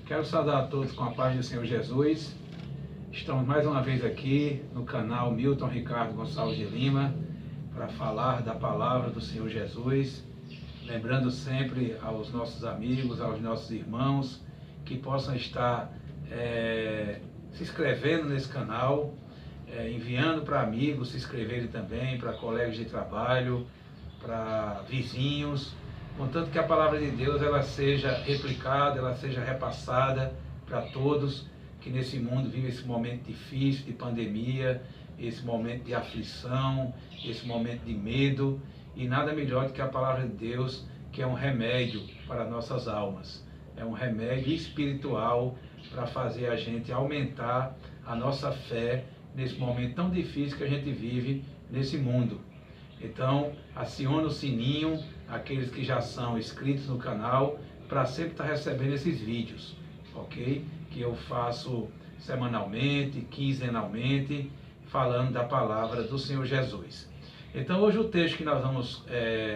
Quero saudar a todos com a paz do Senhor Jesus. Estamos mais uma vez aqui no canal Milton Ricardo Gonçalves de Lima para falar da palavra do Senhor Jesus. Lembrando sempre aos nossos amigos, aos nossos irmãos que possam estar se inscrevendo nesse canal, enviando para amigos se inscreverem também, para colegas de trabalho, para vizinhos, contanto que a palavra de Deus ela seja replicada, ela seja repassada para todos que nesse mundo vive esse momento difícil de pandemia, esse momento de aflição, esse momento de medo, e nada melhor do que a palavra de Deus, que é um remédio para nossas almas, é um remédio espiritual para fazer a gente aumentar a nossa fé nesse momento tão difícil que a gente vive nesse mundo. Então, aciona o sininho, aqueles que já são inscritos no canal, para sempre estar recebendo esses vídeos, ok? Que eu faço semanalmente, quinzenalmente, falando da palavra do Senhor Jesus. Então, hoje o texto que nós vamos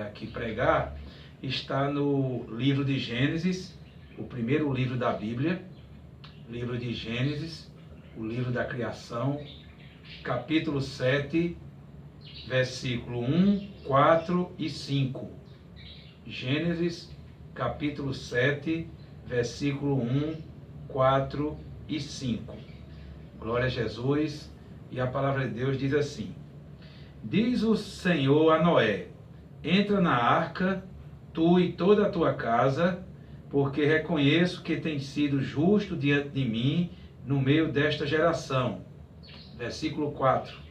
aqui pregar está no livro de Gênesis, o primeiro livro da Bíblia, livro de Gênesis, o livro da criação, capítulo 7, versículo 1, 4 e 5. Gênesis, capítulo 7, versículo 1, 4 e 5. Glória a Jesus. E a palavra de Deus diz assim: Diz o Senhor a Noé: entra na arca, tu e toda a tua casa, porque reconheço que tens sido justo diante de mim no meio desta geração. Versículo 4.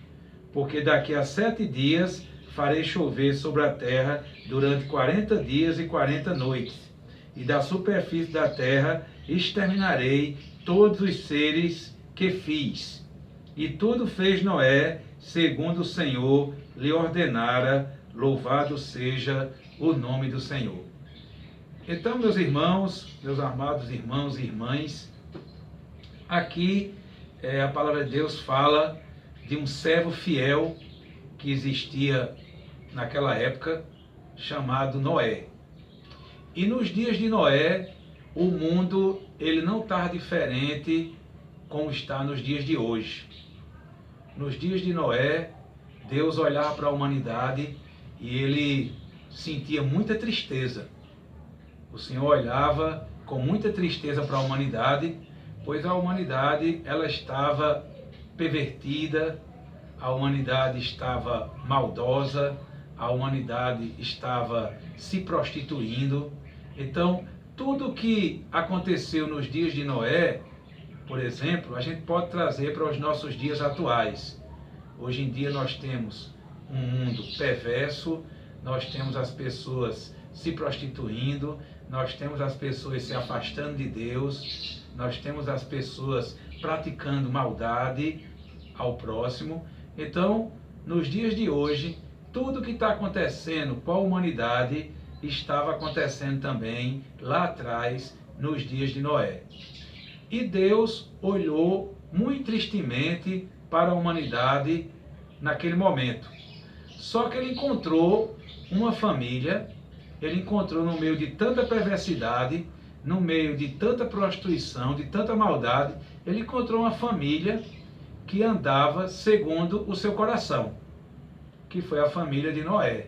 Porque daqui a 7 dias farei chover sobre a terra durante 40 dias e 40 noites, e da superfície da terra exterminarei todos os seres que fiz. E tudo fez Noé, segundo o Senhor lhe ordenara, louvado seja o nome do Senhor. Então, meus irmãos, meus amados irmãos e irmãs, aqui a palavra de Deus fala de um servo fiel que existia naquela época, chamado Noé. E nos dias de Noé, o mundo ele não está diferente como está nos dias de hoje. Nos dias de Noé, Deus olhava para a humanidade e ele sentia muita tristeza. O Senhor olhava com muita tristeza para a humanidade, pois a humanidade ela estava pervertida, a humanidade estava maldosa, a humanidade estava se prostituindo. Então, tudo que aconteceu nos dias de Noé, por exemplo, a gente pode trazer para os nossos dias atuais. Hoje em dia nós temos um mundo perverso, nós temos as pessoas se prostituindo, nós temos as pessoas se afastando de Deus, nós temos as pessoas praticando maldade ao próximo. Então, nos dias de hoje, tudo que está acontecendo com a humanidade estava acontecendo também lá atrás, nos dias de Noé. E Deus olhou muito tristemente para a humanidade naquele momento. Só que ele encontrou uma família, ele encontrou no meio de tanta perversidade, no meio de tanta prostituição, de tanta maldade, ele encontrou uma família que andava segundo o seu coração, que foi a família de Noé.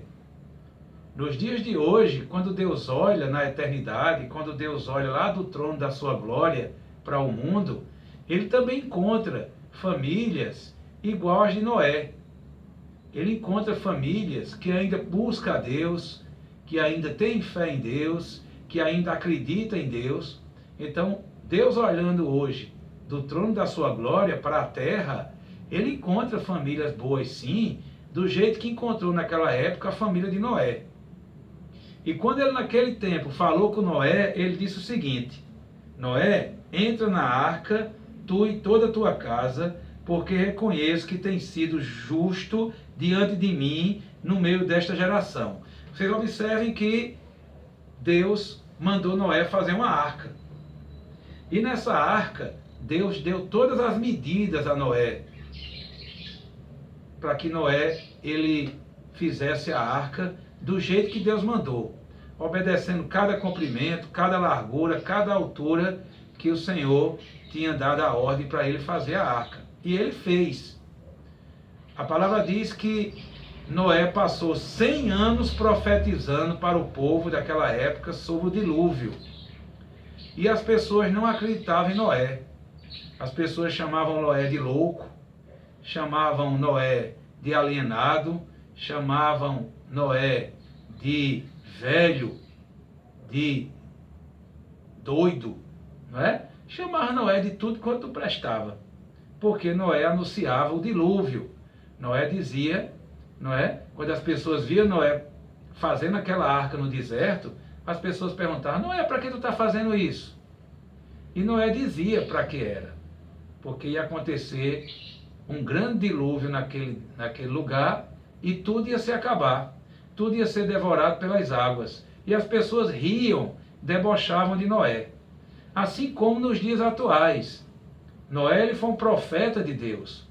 Nos dias de hoje, quando Deus olha na eternidade, quando Deus olha lá do trono da sua glória para o mundo, ele também encontra famílias igual às de Noé. Ele encontra famílias que ainda buscam a Deus, que ainda têm fé em Deus, que ainda acreditam em Deus. Então, Deus olhando hoje do trono da sua glória para a terra, ele encontra famílias boas sim, do jeito que encontrou naquela época a família de Noé. E quando ele naquele tempo falou com Noé, ele disse o seguinte: Noé, entra na arca, tu e toda a tua casa, porque reconheço que tens sido justo diante de mim no meio desta geração. Vocês observem que Deus mandou Noé fazer uma arca. E nessa arca, Deus deu todas as medidas a Noé, para que Noé ele fizesse a arca do jeito que Deus mandou, obedecendo cada comprimento, cada largura, cada altura que o Senhor tinha dado a ordem para ele fazer a arca. E ele fez. A palavra diz que Noé passou 100 anos profetizando para o povo daquela época sobre o dilúvio. E as pessoas não acreditavam em Noé. As pessoas chamavam Noé de louco, chamavam Noé de alienado, chamavam Noé de velho, de doido, não é? Chamavam Noé de tudo quanto prestava, porque Noé anunciava o dilúvio. Noé dizia, não é? Quando as pessoas viam Noé fazendo aquela arca no deserto, as pessoas perguntavam: Noé, para que tu está fazendo isso? E Noé dizia para que era, porque ia acontecer um grande dilúvio naquele lugar e tudo ia se acabar, tudo ia ser devorado pelas águas. E as pessoas riam, debochavam de Noé. Assim como nos dias atuais. Noé ele foi um profeta de Deus.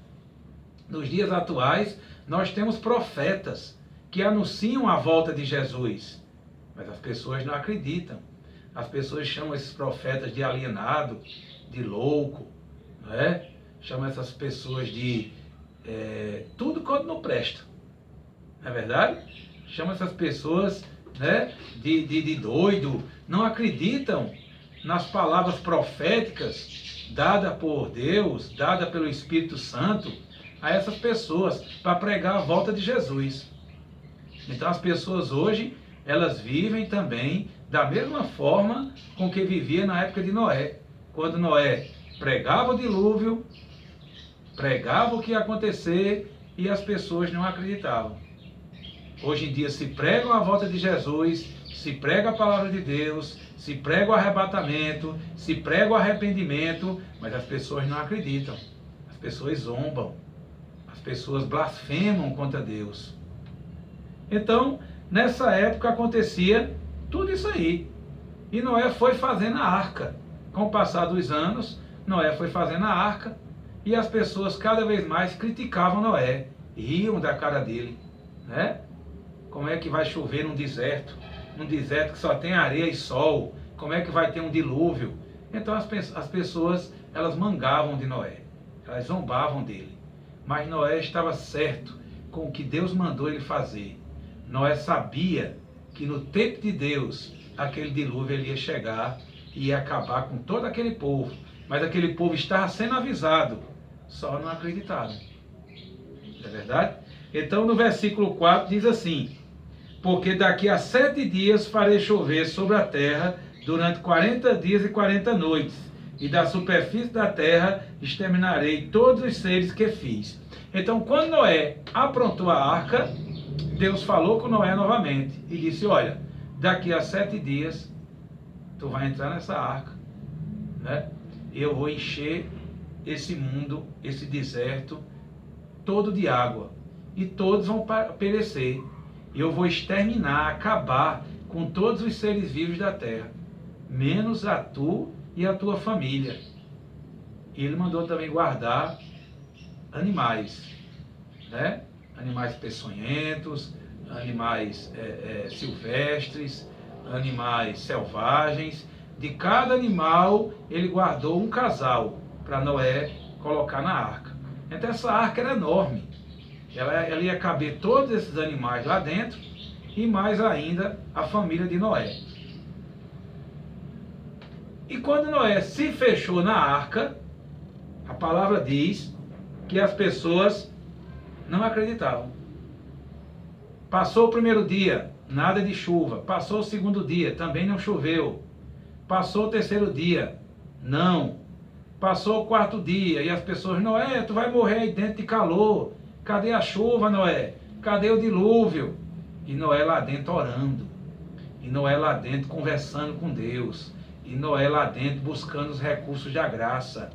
Nos dias atuais, nós temos profetas que anunciam a volta de Jesus. Mas as pessoas não acreditam. As pessoas chamam esses profetas de alienado, de louco, não é? Chamam essas pessoas de tudo quanto não presta. Não é verdade? Chamam essas pessoas, né, de doido. Não acreditam nas palavras proféticas dadas por Deus, dadas pelo Espírito Santo a essas pessoas para pregar a volta de Jesus. Então as pessoas hoje, elas vivem também da mesma forma com que vivia na época de Noé. Quando Noé pregava o dilúvio, pregava o que ia acontecer e as pessoas não acreditavam. Hoje em dia se prega a volta de Jesus, se prega a palavra de Deus, se prega o arrebatamento, se prega o arrependimento, mas as pessoas não acreditam. As pessoas zombam, as pessoas blasfemam contra Deus. Então, nessa época acontecia tudo isso aí. E Noé foi fazendo a arca. Com o passar dos anos, Noé foi fazendo a arca e as pessoas cada vez mais criticavam Noé, riam da cara dele, né? Como é que vai chover num deserto que só tem areia e sol? Como é que vai ter um dilúvio? Então as pessoas, elas mangavam de Noé, elas zombavam dele. Mas Noé estava certo com o que Deus mandou ele fazer. Noé sabia que no tempo de Deus, aquele dilúvio ele ia chegar e ia acabar com todo aquele povo. Mas aquele povo estava sendo avisado, só não acreditaram. Não é verdade? Então no versículo 4 diz assim: porque daqui a 7 dias farei chover sobre a terra durante 40 dias e 40 noites, e da superfície da terra exterminarei todos os seres que fiz. Então quando Noé aprontou a arca, Deus falou com Noé novamente e disse: olha, daqui a 7 dias tu vai entrar nessa arca, né? Eu vou encher esse mundo, esse deserto todo de água, e todos vão perecer. Eu vou exterminar, acabar com todos os seres vivos da terra, menos a tu e a tua família. E ele mandou também guardar animais, né? Animais peçonhentos, animais silvestres, animais selvagens. De cada animal ele guardou um casal para Noé colocar na arca. Então essa arca era enorme. Ela ia caber todos esses animais lá dentro e mais ainda a família de Noé. E quando Noé se fechou na arca, a palavra diz que as pessoas não acreditavam. Passou o primeiro dia, nada de chuva. Passou o segundo dia, também não choveu. Passou o terceiro dia, não. Passou o quarto dia e as pessoas: Noé, tu vai morrer aí dentro de calor. Cadê a chuva, Noé? Cadê o dilúvio? E Noé lá dentro orando. E Noé lá dentro conversando com Deus. E Noé lá dentro buscando os recursos da graça.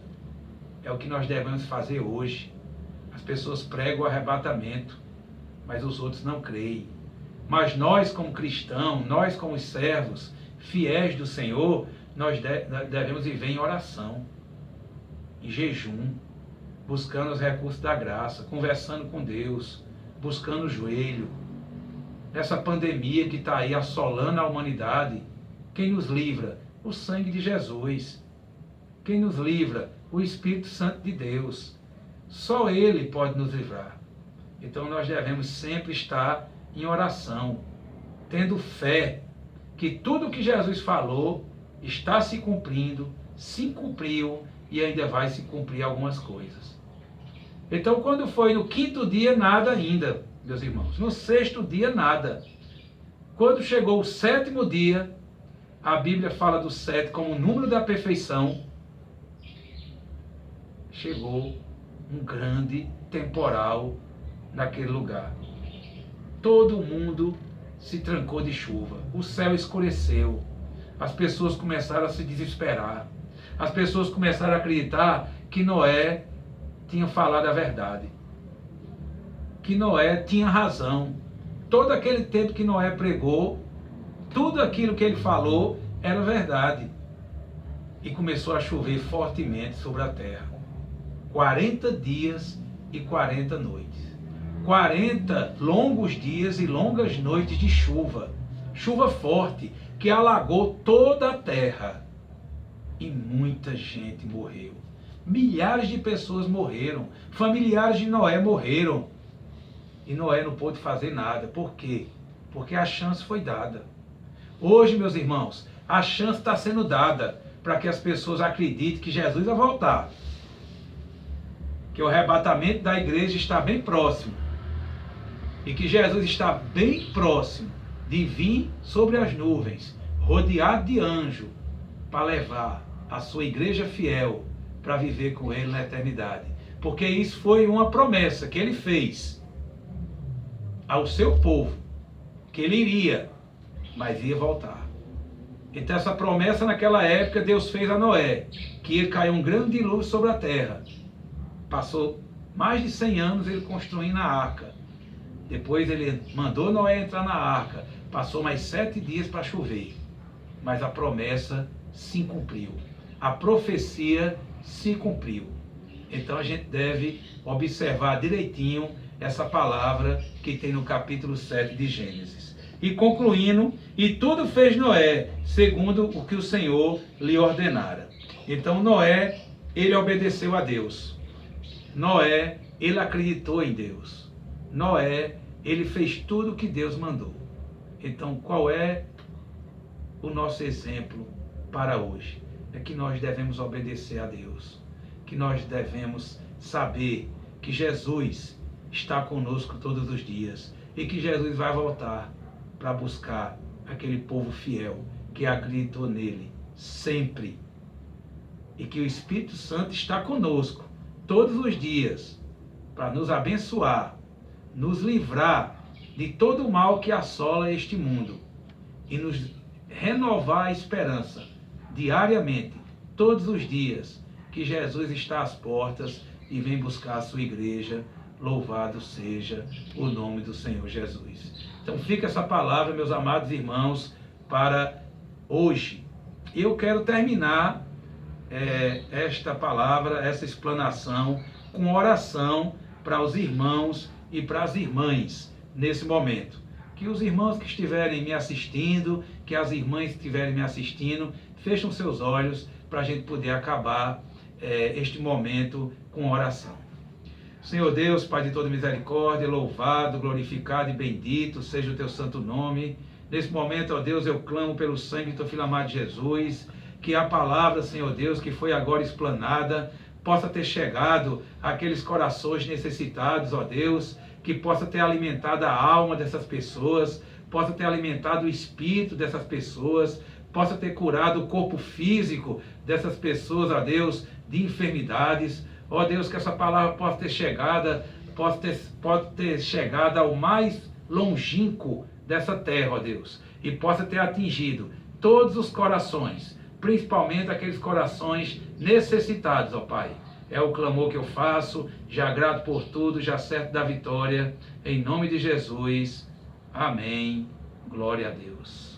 É o que nós devemos fazer hoje. As pessoas pregam o arrebatamento, mas os outros não creem. Mas nós como cristãos, nós como servos fiéis do Senhor, nós devemos viver em oração, em jejum, buscando os recursos da graça, conversando com Deus, buscando o joelho. Nessa pandemia que está aí assolando a humanidade, quem nos livra? O sangue de Jesus. Quem nos livra? O Espírito Santo de Deus. Só Ele pode nos livrar. Então nós devemos sempre estar em oração, tendo fé que tudo que Jesus falou está se cumprindo, se cumpriu e ainda vai se cumprir algumas coisas. Então, quando foi no 5º dia, nada ainda, meus irmãos. No 6º dia, nada. Quando chegou o 7º dia, a Bíblia fala do 7 como o número da perfeição. Chegou um grande temporal naquele lugar. Todo mundo se trancou de chuva. O céu escureceu. As pessoas começaram a se desesperar. As pessoas começaram a acreditar que Noé tinha falado a verdade. Que Noé tinha razão. Todo aquele tempo que Noé pregou, tudo aquilo que ele falou era verdade. E começou a chover fortemente sobre a terra. 40 dias e 40 noites. 40 longos dias e longas noites de chuva. Chuva forte que alagou toda a terra. E muita gente morreu. Milhares de pessoas morreram. Familiares de Noé morreram. E Noé não pôde fazer nada. Por quê? Porque a chance foi dada. Hoje, meus irmãos, a chance está sendo dada para que as pessoas acreditem que Jesus vai voltar. Que o arrebatamento da igreja está bem próximo. E que Jesus está bem próximo de vir sobre as nuvens, rodeado de anjo, para levar a sua igreja fiel para viver com ele na eternidade. Porque isso foi uma promessa que ele fez ao seu povo, que ele iria, mas ia voltar. Então essa promessa naquela época Deus fez a Noé, que ia cair um grande dilúvio sobre a terra. Passou mais de 100 anos ele construindo a arca. Depois ele mandou Noé entrar na arca. Passou mais 7 dias para chover. Mas a promessa se cumpriu. A profecia se cumpriu. Então a gente deve observar direitinho essa palavra que tem no capítulo 7 de Gênesis. E concluindo, e tudo fez Noé, segundo o que o Senhor lhe ordenara. Então Noé, ele obedeceu a Deus. Noé, ele acreditou em Deus. Noé, ele fez tudo o que Deus mandou. Então, qual é o nosso exemplo para hoje? É que nós devemos obedecer a Deus. Que nós devemos saber que Jesus está conosco todos os dias. E que Jesus vai voltar para buscar aquele povo fiel que acreditou nele sempre. E que o Espírito Santo está conosco todos os dias para nos abençoar, nos livrar de todo o mal que assola este mundo e nos renovar a esperança diariamente, todos os dias, que Jesus está às portas e vem buscar a sua igreja. Louvado seja o nome do Senhor Jesus. Então fica essa palavra, meus amados irmãos, para hoje. Eu quero terminar esta palavra, essa explanação, com oração para os irmãos e para as irmãs nesse momento. Que os irmãos que estiverem me assistindo, que as irmãs que estiverem me assistindo, fechem seus olhos para a gente poder acabar este momento com oração. Senhor Deus, Pai de toda misericórdia, louvado, glorificado e bendito seja o teu santo nome. Nesse momento, ó Deus, eu clamo pelo sangue do teu filho amado Jesus, que a palavra, Senhor Deus, que foi agora explanada, possa ter chegado àqueles corações necessitados, ó Deus, que possa ter alimentado a alma dessas pessoas, possa ter alimentado o espírito dessas pessoas, possa ter curado o corpo físico dessas pessoas, ó Deus, de enfermidades. Ó Deus, que essa palavra possa ter chegado ao mais longínquo dessa terra, ó Deus, e possa ter atingido todos os corações, principalmente aqueles corações necessitados, ó Pai. É o clamor que eu faço, já grato por tudo, já certo da vitória, em nome de Jesus. Amém. Glória a Deus.